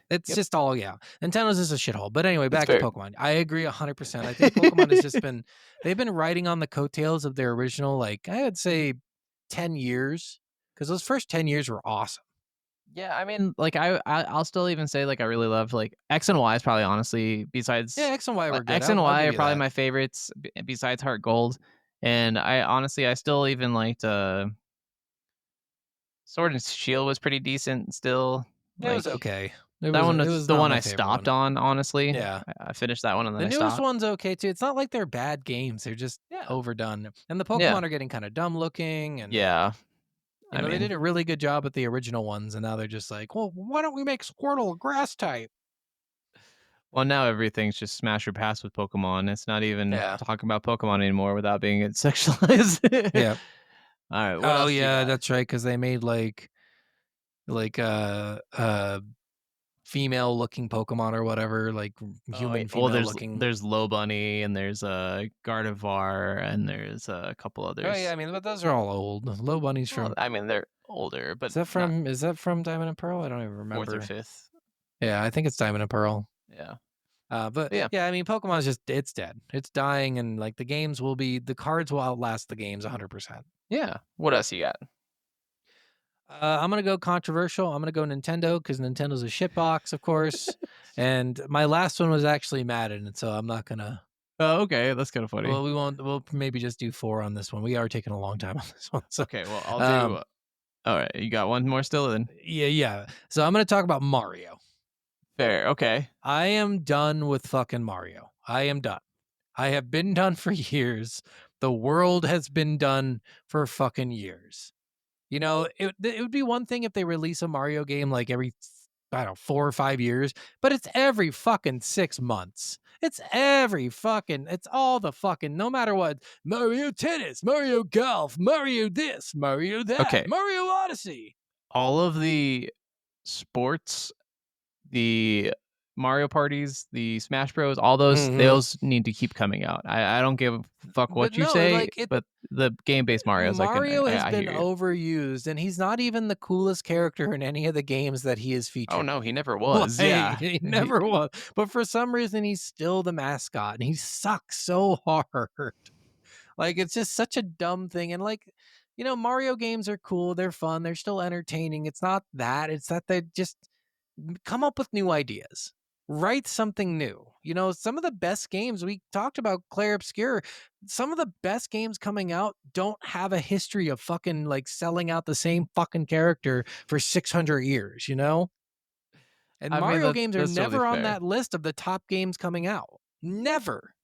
it's just all, Nintendo's just a shithole. But anyway, back to Pokemon. I agree 100%. I think Pokemon has just they've been riding on the coattails of their original, like, I would say 10 years because those first 10 years were awesome. Yeah, I mean, like I'll still even say like I really love like X and Y is probably honestly besides X and Y were good. X and Y are probably my favorites besides Heart Gold, and I still even liked Sword and Shield was pretty decent still. It was okay. That one was the one I stopped on, honestly. Yeah. I finished that one and then the newest one's okay too. It's not like they're bad games. They're just overdone. And the Pokemon are getting kind of dumb looking and they did a really good job at the original ones, and now they're just like, well, why don't we make Squirtle a grass type? Well, now everything's just smash or pass with Pokemon. It's not even talking about Pokemon anymore without being sexualized. Yeah. All right. That's right, because they made like female looking Pokemon or whatever, like human female looking. There's Lobunny and there's Gardevoir and there's a couple others. Oh yeah, I mean, but those are all old. Lobunny's from. I mean, they're older, but is that from Diamond and Pearl? I don't even remember. 4th or 5th. Yeah, I think it's Diamond and Pearl. Yeah. But I mean, Pokemon's it's dead. It's dying, and like the cards will outlast the games 100%. Yeah. What else you got? I'm going to go controversial. I'm going to go Nintendo because Nintendo's a shitbox, of course. And my last one was actually Madden, and so I'm not going to. Oh, okay. That's kind of funny. Well, we'll maybe just do 4 on this one. We are taking a long time on this one. So. Okay, well, I'll do. All right, you got one more still then? Yeah. So I'm going to talk about Mario. Fair, okay. I am done with fucking Mario. I am done. I have been done for years. The world has been done for fucking years. You know, it would be one thing if they release a Mario game like every I don't know, 4 or 5 years, but it's every fucking 6 months. It's all the fucking, no matter what, Mario Tennis, Mario Golf, Mario this, Mario that, Okay. Mario Odyssey. All of the sports, the Mario parties, the Smash Bros, all those need to keep coming out. I don't give a fuck what But you no, say, like, but the game-based Mario's Mario has I been hear you. overused, and he's not even the coolest character in any of the games that he is featured. Oh no, he never was. Like, Yeah, he never was. But for some reason, he's still the mascot, and he sucks so hard. Like, it's just such a dumb thing. And like, Mario games are cool. They're fun. They're still entertaining. It's not that. It's that they just come up with new ideas. Write something new. Some of the best games, we talked about Claire Obscure. Some of the best games coming out don't have a history of fucking like selling out the same fucking character for 600 years, And Mario games are never totally on fair. that list of the top games coming out. Never.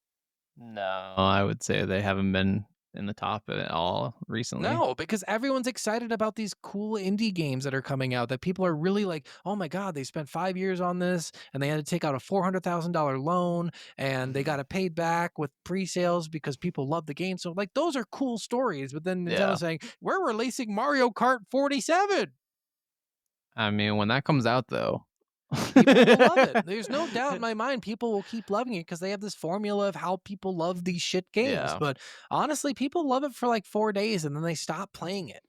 No, I would say they haven't been in the top at all recently. No, because everyone's excited about these cool indie games that are coming out that people are really like, oh my God, they spent 5 years on this and they had to take out a $400,000 loan and they got it paid back with pre-sales because people love the game. So like, those are cool stories. But then Nintendo's saying, we're releasing Mario Kart 47. I mean, when that comes out though, people will love it. There's no doubt in my mind people will keep loving it because they have this formula of how people love these shit games. Yeah. But honestly, people love it for like 4 days and then they stop playing it.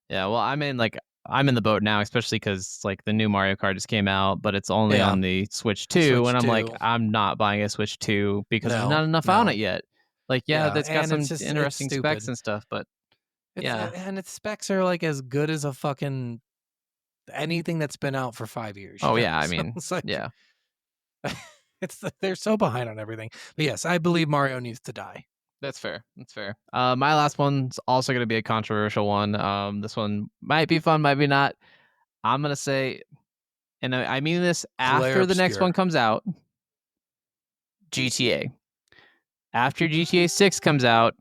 Yeah, well, I'm in the boat now, especially because like the new Mario Kart just came out, but it's only on the Switch 2, and I'm like, I'm not buying a Switch 2 because there's not enough on it yet. Like, that's got some interesting specs and stuff, but and its specs are like as good as a fucking anything that's been out for 5 years. Oh yeah, I mean, it's like, yeah, they're so behind on everything. But yes, I believe Mario needs to die. that's fair. That's fair. My last one's also going to be a controversial one. This one might be fun, might be not. I'm going to say, and I mean this after the next one comes out, GTA. After GTA 6 comes out,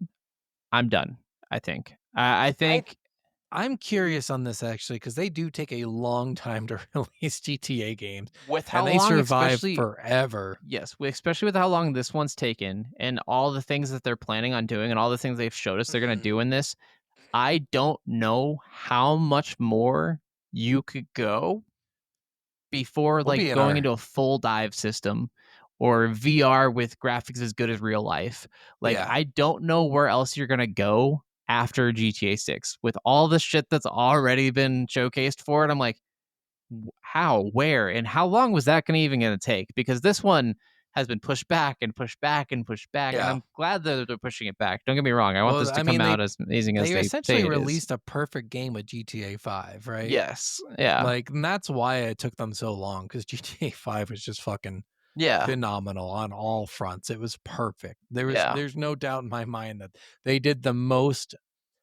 I'm done, I think. I think... I'm curious on this actually because they do take a long time to release GTA games. With how and they long, survive forever. Yes, especially with how long this one's taken and all the things that they're planning on doing and all the things they've showed us they're going to do in this. I don't know how much more you could go before going into a full dive system or VR with graphics as good as real life. I don't know where else you're going to go after GTA 6 with all the shit that's already been showcased for it. I'm like, how, where, and how long was that going to take? Because this one has been pushed back and pushed back and pushed back, and I'm glad that they're pushing it back. Don't get me wrong. I want this to come out as amazing as they essentially say released a perfect game with GTA 5, right? Yes. Yeah. And that's why it took them so long, because GTA 5 was just fucking phenomenal on all fronts. It was perfect. There's no doubt in my mind that they did the most.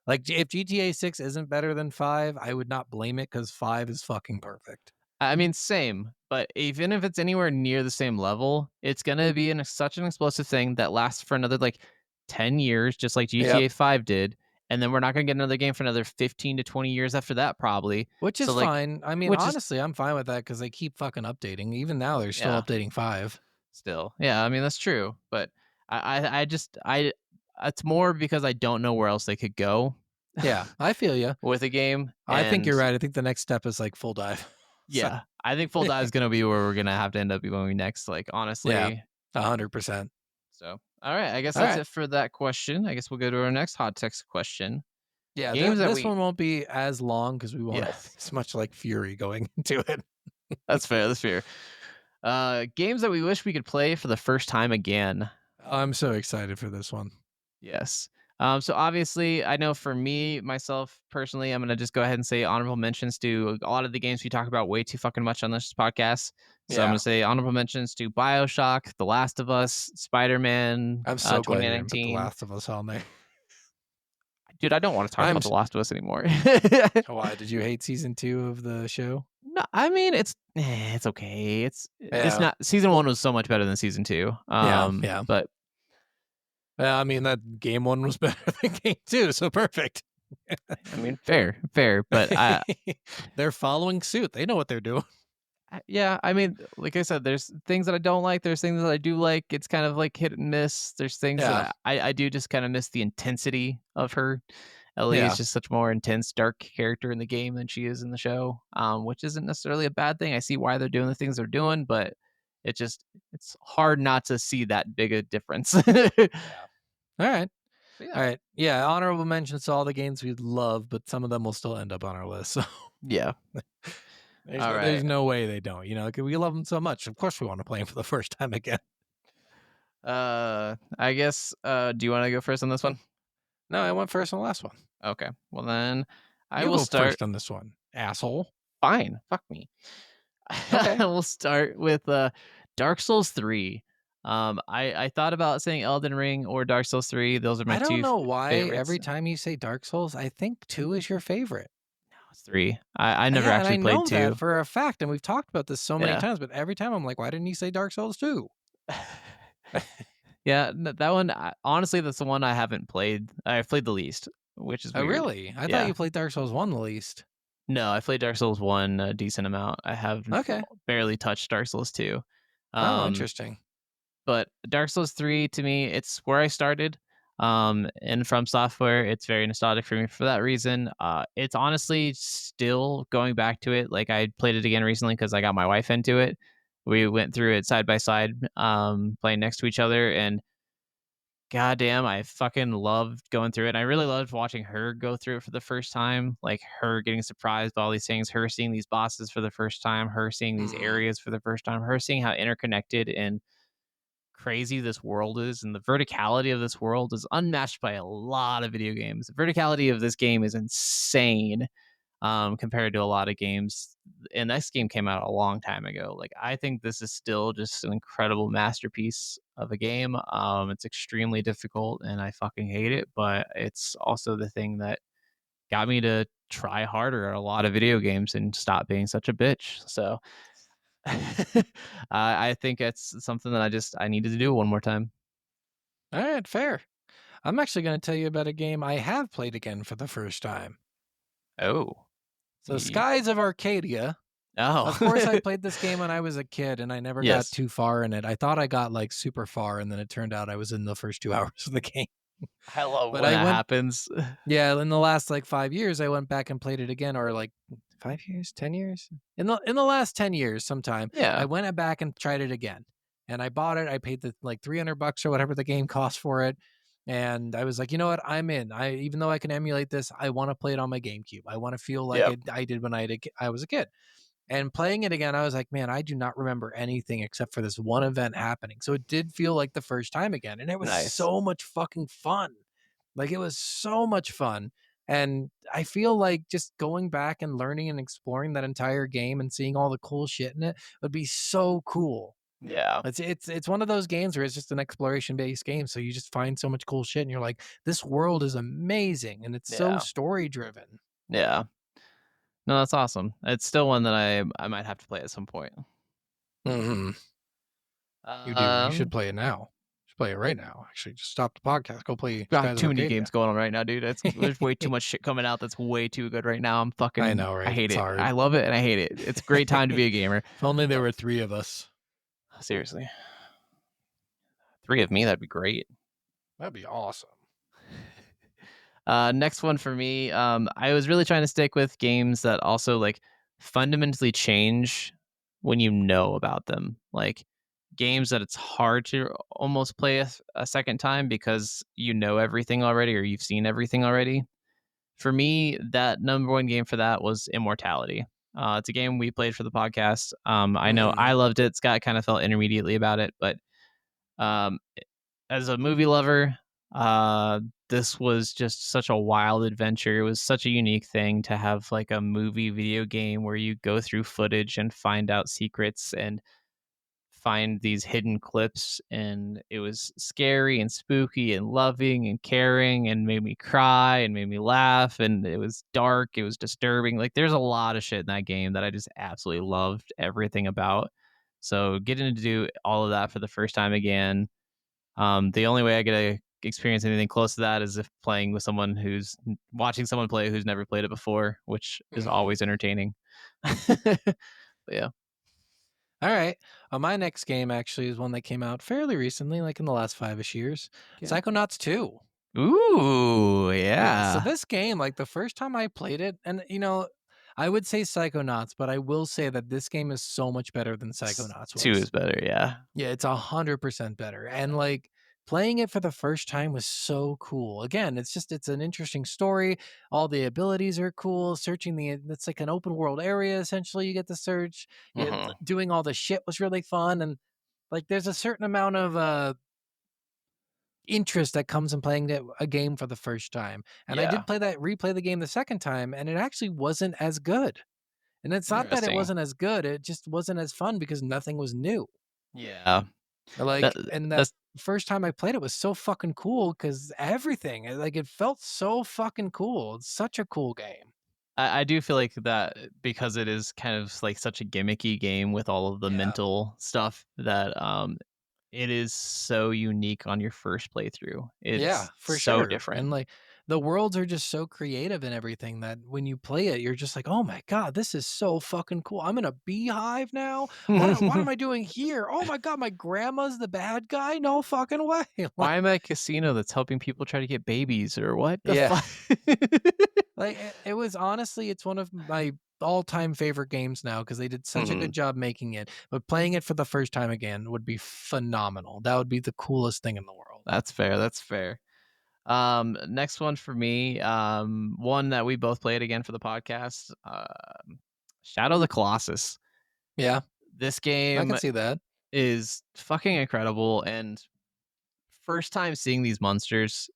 Like, if GTA 6 isn't better than 5, I would not blame it because 5 is fucking perfect. I mean, same, but even if it's anywhere near the same level, it's going to be such an explosive thing that lasts for another 10 years, just like GTA 5 did. And then we're not going to get another game for another 15 to 20 years after that, probably. Which is fine. I mean, honestly, I'm fine with that because they keep fucking updating. Even now, they're still updating 5. Still. Yeah, I mean, that's true. But I it's more because I don't know where else they could go. Yeah, I feel you. With a game. I think you're right. I think the next step is full dive. Yeah, I think full dive is going to be where we're going to have to end up going next. Honestly. Yeah, 100%. So, all right. I guess that's it for that question. I guess we'll go to our next hot text question. Yeah, this one won't be as long because we won't have as much fury going into it. That's fair. That's fair. Games that we wish we could play for the first time again. I'm so excited for this one. Yes. So obviously, I know for me, myself personally, I'm going to just go ahead and say honorable mentions to a lot of the games we talk about way too fucking much on this podcast. So I'm going to say honorable mentions to BioShock, The Last of Us, Spider-Man, I'm so glad you put 2019. The Last of Us on there. Dude, I don't want to talk about The Last of Us anymore. Why? Did you hate season 2 of the show? No, I mean, it's okay. It's not. Season 1 was so much better than season 2. Yeah. But I mean, that game 1 was better than game 2, so perfect. I mean, fair, but they're following suit. They know what they're doing. Yeah, I mean, like I said, there's things that I don't like. There's things that I do like. It's kind of like hit and miss. There's things Yeah. that I do just kind of miss the intensity of her. Ellie Yeah. is just such a more intense, dark character in the game than she is in the show, which isn't necessarily a bad thing. I see why they're doing the things they're doing, but it's hard not to see that big a difference. All right. Yeah. All right. Yeah. Honorable mentions to all the games we love, but some of them will still end up on our list. So Yeah. there's no way they don't. You know, we love them so much. Of course, we want to play them for the first time again. I guess. Do you want to go first on this one? No, I went first on the last one. Okay. Well, then I You will go start first on this one, asshole. Fine. Fuck me. Okay. We'll start with Dark Souls 3. I thought about saying Elden Ring or Dark Souls 3. Those are my I don't two know why favorites. every time you say Dark Souls, I think 2 is your favorite. No, it's 3. I never Yeah, actually and I played know 2. that for a fact, and we've talked about this so many Yeah. times, but every time I'm like, why didn't you say Dark Souls 2? Yeah, that one, honestly, that's the one I haven't played. I've played the least, which is Oh, weird. really? I Yeah. thought you played Dark Souls 1 the least. No, I played Dark Souls 1 a decent amount. I have Okay. barely touched Dark Souls 2. Oh, interesting. But Dark Souls 3, to me, it's where I started. And From Software, it's very nostalgic for me for that reason. It's honestly still going back to it. Like, I played it again recently because I got my wife into it. We went through it side by side, playing next to each other, and goddamn, I fucking loved going through it. And I really loved watching her go through it for the first time, like her getting surprised by all these things, her seeing these bosses for the first time, her seeing these areas for the first time, her seeing how interconnected and crazy this world is, and the verticality of this world is unmatched by a lot of video games. The verticality of this game is insane, compared to a lot of games. And this game came out a long time ago. Like, I think this is still just an incredible masterpiece of a game. It's extremely difficult and I fucking hate it, but it's also the thing that got me to try harder at a lot of video games and stop being such a bitch. So I think it's something that I needed to do one more time. All right, fair. I'm actually going to tell you about a game I have played again for the first time. Oh. So Skies of Arcadia. Oh. Of course, I played this game when I was a kid, and I never got too far in it. I thought I got like super far, and then it turned out I was in the first 2 hours of the game. I love when that happens. Yeah, in the last like 5 years, I went back and played it again, or like 5 years, 10 years? In the last 10 years sometime, I went back and tried it again. And I bought it. I paid the like $300 or whatever the game cost for it. And I was like, you know what? I'm in. Even though I can emulate this, I want to play it on my GameCube. I want to feel like I did when I was a kid. And playing it again, I was like, man, I do not remember anything except for this one event happening. So it did feel like the first time again. And it was so much fucking fun. Like, it was so much fun. And I feel like just going back and learning and exploring that entire game and seeing all the cool shit in it would be so cool. Yeah. It's one of those games where it's just an exploration based game. So you just find so much cool shit and you're like, this world is amazing. And it's so story driven. Yeah. No, that's awesome. It's still one that I might have to play at some point. Mm-hmm. You do. You should play it now. You should play it right now. Actually, just stop the podcast. Go play. Got too many games going on right now, dude. There's way too much shit coming out that's way too good right now. I know, right? I hate It's it. hard. I love it and I hate it. It's a great time to be a gamer. If only there were 3 of us. Seriously. 3 of me, that'd be great. That'd be awesome. Next one for me, I was really trying to stick with games that also like fundamentally change when you know about them. Like games that it's hard to almost play a second time because you know everything already or you've seen everything already. For me, that number one game for that was Immortality. It's a game we played for the podcast. I know I loved it. Scott kind of felt intermediately about it, but as a movie lover, this was just such a wild adventure. It was such a unique thing to have like a movie video game where you go through footage and find out secrets and find these hidden clips. And it was scary and spooky and loving and caring and made me cry and made me laugh. And it was dark. It was disturbing. Like, there's a lot of shit in that game that I just absolutely loved everything about. So getting to do all of that for the first time again. The only way I get to experience anything close to that is if playing with someone who's watching someone who's never played it before, which is always entertaining. But yeah. All right. My next game actually is one that came out fairly recently, like in the last 5-ish years. Okay. Psychonauts 2. Ooh, Yeah. So yeah. this game, like the first time I played it, and I would say Psychonauts, but I will say that this game is so much better than Psychonauts 2 was. is better, yeah. Yeah, it's 100% better. And like playing it for the first time was so cool. Again, it's an interesting story. All the abilities are cool. It's like an open world area essentially. You get to search. Doing all the shit was really fun, and like there's a certain amount of interest that comes in playing a game for the first time. And I did replay the game the second time, and it actually wasn't as good. And it's not that it Interesting. wasn't as good, it just wasn't as fun because nothing was new. Yeah. Like, and that That's first time I played it was so fucking cool because everything, like, it felt so fucking cool. It's such a cool game. I do feel like that because it is kind of like such a gimmicky game with all of the Yeah. mental stuff that it is so unique on your first playthrough. Yeah, It's for so sure. different. And like the worlds are just so creative and everything that when you play it, you're just like, oh my God, this is so fucking cool. I'm in a beehive now. What am I doing here? Oh my God, my grandma's the bad guy? No fucking way. Why am I a casino that's helping people try to get babies or what the Yeah. fuck? Like it was honestly, it's one of my all-time favorite games now because they did such a good job making it. But playing it for the first time again would be phenomenal. That would be the coolest thing in the world. That's fair. That's fair. Next one for me, one that we both played again for the podcast, Shadow of the Colossus. Yeah, This I game can see that. is fucking incredible, and first time seeing these monsters,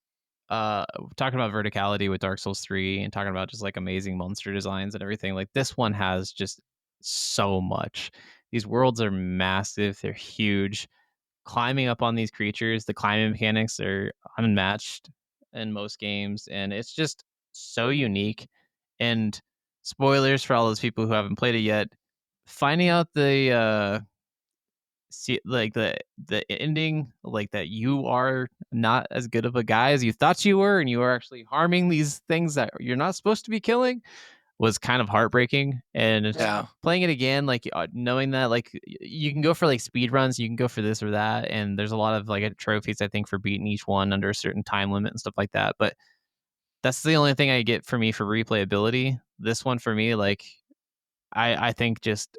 talking about verticality with Dark Souls 3 and talking about just like amazing monster designs and everything, like this one has just so much. These worlds are massive, they're huge. Climbing up on these creatures, the climbing mechanics are unmatched in most games, and it's just so unique. And spoilers for all those people who haven't played it yet, finding out the ending, like that you are not as good of a guy as you thought you were, and you are actually harming these things that you're not supposed to be killing, was kind of heartbreaking. And Yeah. playing it again, like knowing that like you can go for like speed runs, you can go for this or that, and there's a lot of like trophies I think for beating each one under a certain time limit and stuff like that. But that's the only thing I get for me for replayability. This one for me, like I think just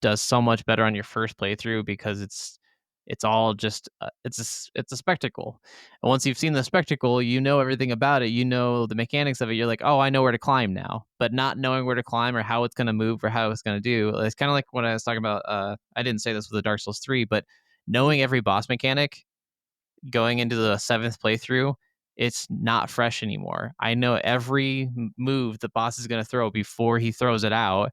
does so much better on your first playthrough because it's all just it's a spectacle. And once you've seen the spectacle, you know everything about it. You know the mechanics of it. You're like, oh, I know where to climb now. But not knowing where to climb or how it's going to move or how it's going to do, it's kind of like when I was talking about. I didn't say this with the Dark Souls 3, but knowing every boss mechanic going into the 7th playthrough, it's not fresh anymore. I know every move the boss is going to throw before he throws it out,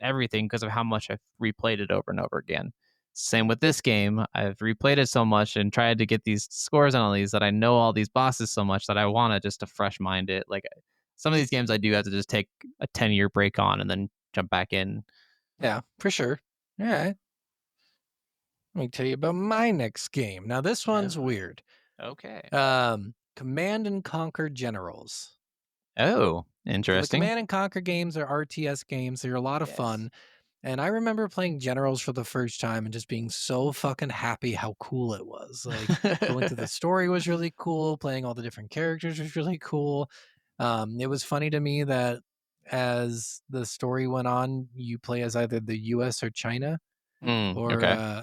everything, because of how much I've replayed it over and over again. Same with this game. I've replayed it so much and tried to get these scores on all these that I know all these bosses so much that I want to just to fresh mind it. Like some of these games I do have to just take a 10-year break on and then jump back in. Yeah, for sure. All right. Let me tell you about my next game. Now this one's weird. Okay. Command and Conquer Generals. Oh, So the interesting. Command and Conquer games are RTS games. They're a lot of fun. And I remember playing Generals for the first time and just being so fucking happy how cool it was. Like going through the story was really cool. Playing all the different characters was really cool. It was funny to me that as the story went on, you play as either the U.S. or China, Okay.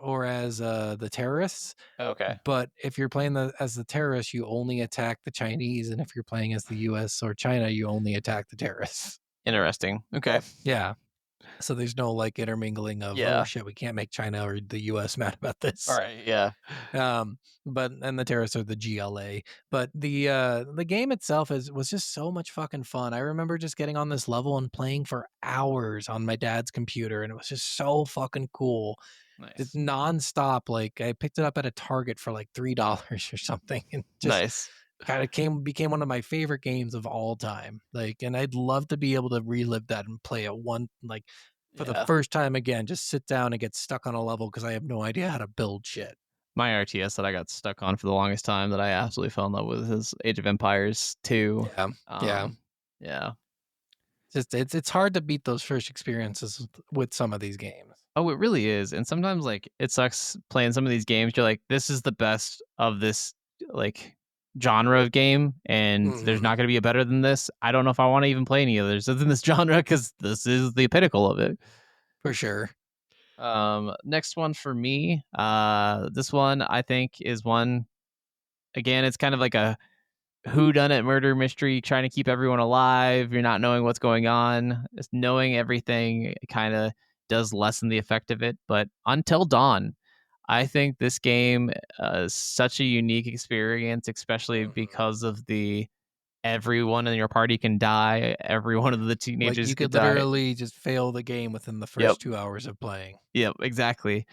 or as the terrorists. Okay. But if you're playing as the terrorists, you only attack the Chinese, and if you're playing as the U.S. or China, you only attack the terrorists. Interesting. Okay. Yeah. So there's no like intermingling of oh shit, we can't make China or the U.S. mad about this. All right. Yeah. And the terrorists are the GLA. But the game itself was just so much fucking fun. I remember just getting on this level and playing for hours on my dad's computer, and it was just so fucking cool. It's Nice. nonstop. Like I picked it up at a Target for like $3 or something, and just Nice. kind of became one of my favorite games of all time. Like, and I'd love to be able to relive that and play it for the first time again. Just sit down and get stuck on a level because I have no idea how to build shit. My RTS that I got stuck on for the longest time that I absolutely fell in love with is Age of Empires 2. Yeah. Yeah. Just it's hard to beat those first experiences with some of these games. Oh, it really is. And sometimes like it sucks playing some of these games. You're like, this is the best of this like genre of game, and there's not going to be a better than this. I don't know if I want to even play any others in this genre because this is the pinnacle of it. For sure. Next one for me. This one I think is one. Again, it's kind of like a whodunit murder mystery, trying to keep everyone alive. You're not knowing what's going on. Just knowing everything kind of does lessen the effect of it. But Until Dawn, I think this game is such a unique experience, especially because of the everyone in your party can die. Every one of the teenagers Like you could die. literally just fail the game within the first 2 hours of playing. Yep, exactly.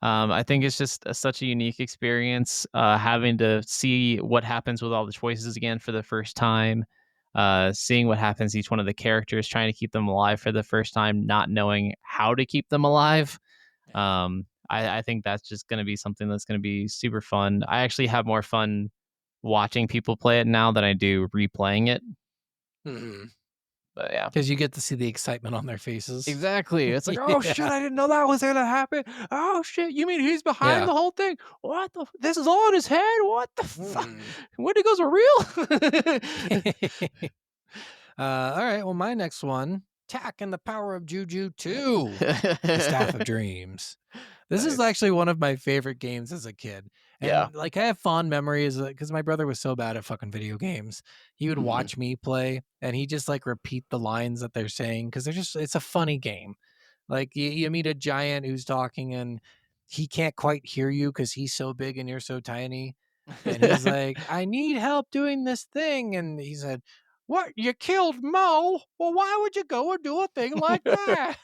I think it's just such a unique experience, having to see what happens with all the choices again for the first time, seeing what happens to each one of the characters, trying to keep them alive for the first time, not knowing how to keep them alive. I think that's just going to be something that's going to be super fun. I actually have more fun watching people play it now than I do replaying it. But yeah, because you get to see the excitement on their faces. Exactly. It's like, oh shit, I didn't know that was gonna happen. Oh shit, you mean he's behind the whole thing? What the? This is all in his head. What the fuck? Wendigos are real. All right. Well, my next one, Tack and the Power of Juju 2, the Staff of Dreams. This is actually one of my favorite games as a kid. And like I have fond memories because my brother was so bad at fucking video games. He would watch me play and he just like repeat the lines that they're saying because it's a funny game. Like you meet a giant who's talking and he can't quite hear you because he's so big and you're so tiny. And he's like, I need help doing this thing. And he said, what? You killed Mo? Well, why would you go and do a thing like that?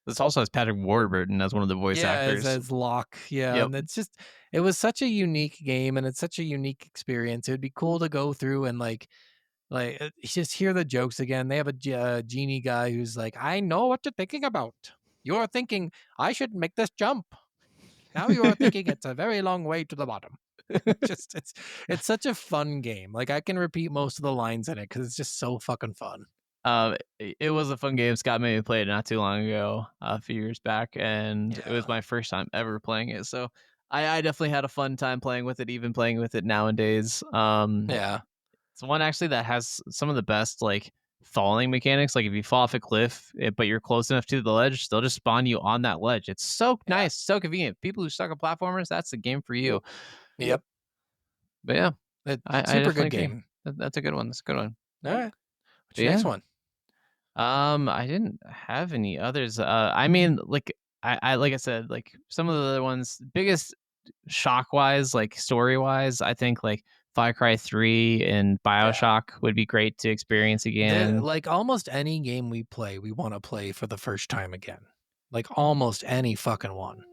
This also has Patrick Warburton as one of the voice actors. As Locke. Yeah. And it was such a unique game and it's such a unique experience. It would be cool to go through and like just hear the jokes again. They have a genie guy who's like, I know what you're thinking about. You're thinking I should make this jump. Now you're thinking it's a very long way to the bottom. It's such a fun game. Like I can repeat most of the lines in it because it's just so fucking fun. It was a fun game. Scott made me play it not too long ago, a few years back, and it was my first time ever playing it. So I definitely had a fun time playing with it, even playing with it nowadays. It's one actually that has some of the best like falling mechanics. Like if you fall off a cliff, but you're close enough to the ledge, they'll just spawn you on that ledge. It's so nice, so convenient. People who suck at platformers, that's the game for you. Yep. But yeah, super good game. That's a good one. That's a good one. All right. What's your next one? I didn't have any others. I mean, like I said, like some of the other ones, biggest shock wise, like story wise, I think like Far Cry 3 and BioShock would be great to experience again. Like almost any game we play, we want to play for the first time again. Like almost any fucking one.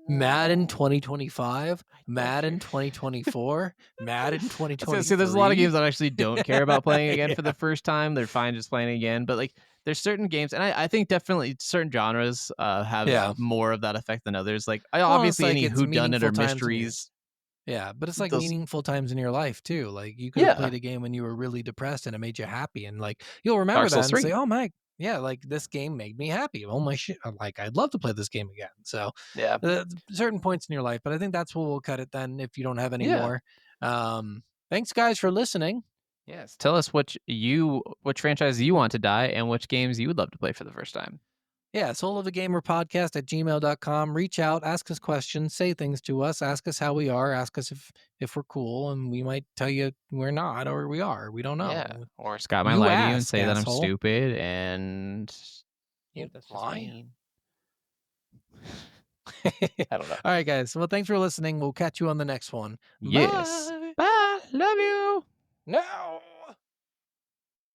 Madden 2025, Madden 2024, Madden 2023. So there's a lot of games that I actually don't care about playing again for the first time. They're fine just playing again. But like there's certain games, and I think definitely certain genres have more of that effect than others. Like obviously any whodunit or mysteries. Yeah, but it's like meaningful times in your life too. Like you could have played a game when you were really depressed and it made you happy, and like you'll remember that and say, "Oh my, yeah, like this game made me happy. Oh my shit, like I'd love to play this game again." So certain points in your life, but I think that's where we'll cut it then. If you don't have any more, thanks guys for listening. Yes, tell us which franchise you want to die and which games you would love to play for the first time. Yeah, soulofthegamerpodcast@gmail.com. Reach out, ask us questions, say things to us, ask us how we are, ask us if we're cool, and we might tell you we're not or we are. We don't know. Yeah. Or Scott might lie to you and say that I'm stupid and that's lying. I don't know. All right, guys. Well, thanks for listening. We'll catch you on the next one. Yes. Bye. Bye. Love you. No.